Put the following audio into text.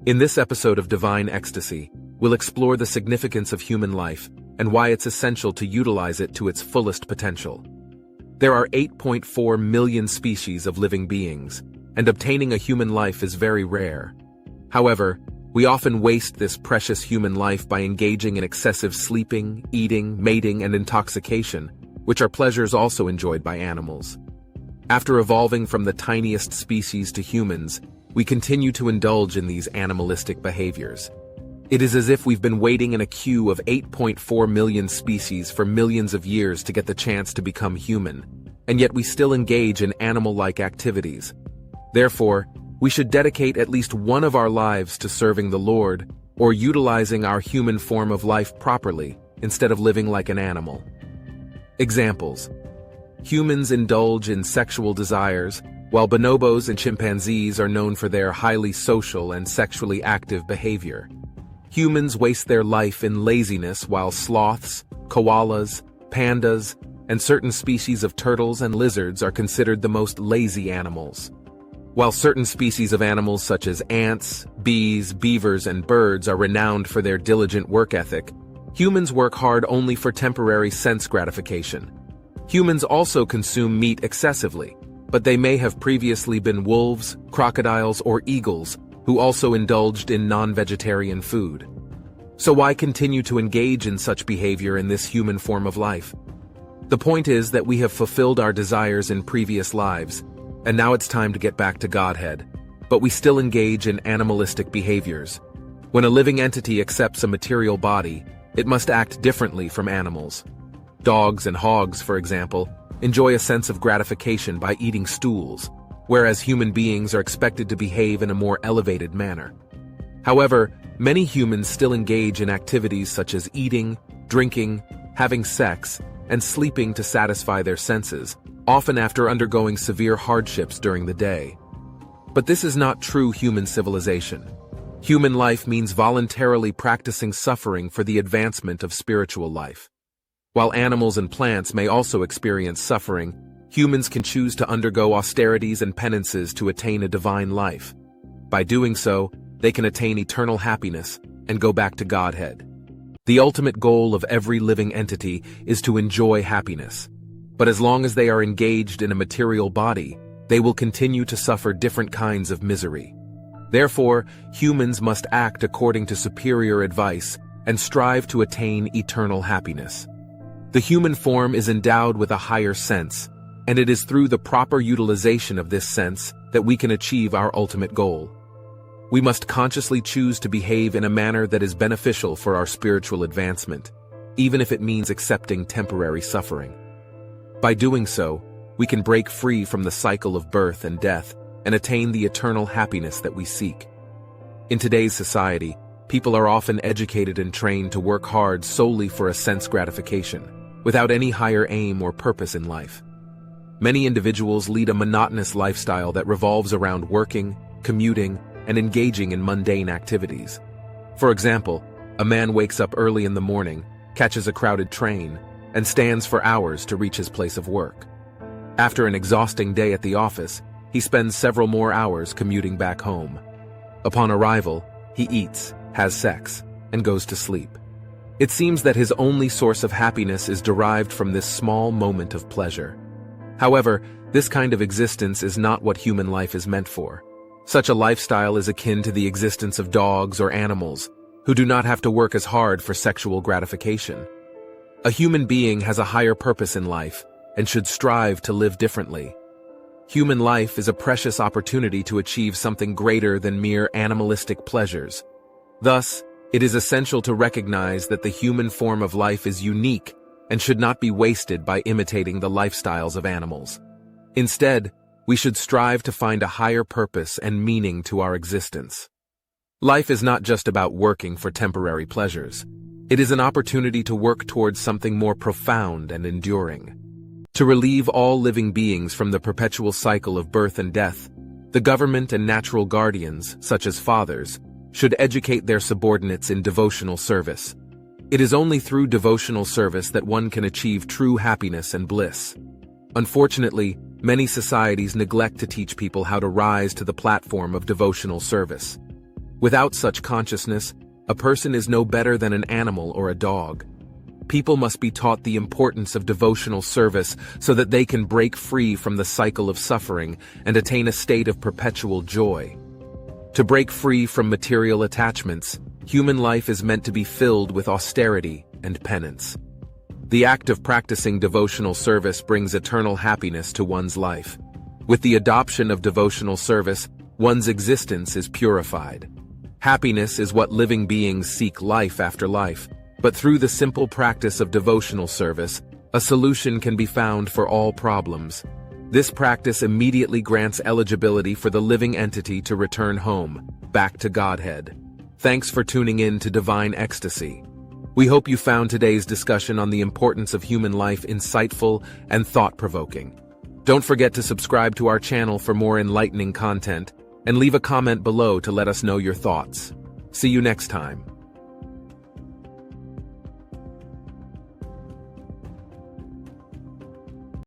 In this episode of Divine Ecstasy, we'll explore the significance of human life and why it's essential to utilize it to its fullest potential. There are 8.4 million species of living beings, and obtaining a human life is very rare. However, we often waste this precious human life by engaging in excessive sleeping, eating, mating, and intoxication, which are pleasures also enjoyed by animals. After evolving from the tiniest species to humans, we continue to indulge in these animalistic behaviors. It is as if we've been waiting in a queue of 8.4 million species for millions of years to get the chance to become human, and yet we still engage in animal-like activities. Therefore, we should dedicate at least one of our lives to serving the Lord or utilizing our human form of life properly instead of living like an animal. Examples: humans indulge in sexual desires, while bonobos and chimpanzees are known for their highly social and sexually active behavior. Humans waste their life in laziness while sloths, koalas, pandas, and certain species of turtles and lizards are considered the most lazy animals. While certain species of animals such as ants, bees, beavers, and birds are renowned for their diligent work ethic, humans work hard only for temporary sense gratification. Humans also consume meat excessively, but they may have previously been wolves, crocodiles, or eagles who also indulged in non-vegetarian food. So why continue to engage in such behavior in this human form of life? The point is that we have fulfilled our desires in previous lives, and now it's time to get back to Godhead, but we still engage in animalistic behaviors. When a living entity accepts a material body, it must act differently from animals. Dogs and hogs, for example, enjoy a sense of gratification by eating stools, whereas human beings are expected to behave in a more elevated manner. However, many humans still engage in activities such as eating, drinking, having sex, and sleeping to satisfy their senses, often after undergoing severe hardships during the day. But this is not true human civilization. Human life means voluntarily practicing suffering for the advancement of spiritual life. While animals and plants may also experience suffering, humans can choose to undergo austerities and penances to attain a divine life. By doing so, they can attain eternal happiness and go back to Godhead. The ultimate goal of every living entity is to enjoy happiness. But as long as they are engaged in a material body, they will continue to suffer different kinds of misery. Therefore, humans must act according to superior advice and strive to attain eternal happiness. The human form is endowed with a higher sense, and it is through the proper utilization of this sense that we can achieve our ultimate goal. We must consciously choose to behave in a manner that is beneficial for our spiritual advancement, even if it means accepting temporary suffering. By doing so, we can break free from the cycle of birth and death and attain the eternal happiness that we seek. In today's society, people are often educated and trained to work hard solely for a sense gratification, without any higher aim or purpose in life. Many individuals lead a monotonous lifestyle that revolves around working, commuting, and engaging in mundane activities. For example, a man wakes up early in the morning, catches a crowded train, and stands for hours to reach his place of work. After an exhausting day at the office, he spends several more hours commuting back home. Upon arrival, he eats, has sex, and goes to sleep. It seems that his only source of happiness is derived from this small moment of pleasure. However, this kind of existence is not what human life is meant for. Such a lifestyle is akin to the existence of dogs or animals, who do not have to work as hard for sexual gratification. A human being has a higher purpose in life and should strive to live differently. Human life is a precious opportunity to achieve something greater than mere animalistic pleasures. Thus, it is essential to recognize that the human form of life is unique and should not be wasted by imitating the lifestyles of animals. Instead, we should strive to find a higher purpose and meaning to our existence. Life is not just about working for temporary pleasures. It is an opportunity to work towards something more profound and enduring. To relieve all living beings from the perpetual cycle of birth and death, the government and natural guardians, such as fathers, should educate their subordinates in devotional service. It is only through devotional service that one can achieve true happiness and bliss. Unfortunately, many societies neglect to teach people how to rise to the platform of devotional service. Without such consciousness, a person is no better than an animal or a dog. People must be taught the importance of devotional service so that they can break free from the cycle of suffering and attain a state of perpetual joy. To break free from material attachments, human life is meant to be filled with austerity and penance. The act of practicing devotional service brings eternal happiness to one's life. With the adoption of devotional service, one's existence is purified. Happiness is what living beings seek life after life, but through the simple practice of devotional service, a solution can be found for all problems. This practice immediately grants eligibility for the living entity to return home, back to Godhead. Thanks for tuning in to Divine Ecstasy. We hope you found today's discussion on the importance of human life insightful and thought-provoking. Don't forget to subscribe to our channel for more enlightening content, and leave a comment below to let us know your thoughts. See you next time.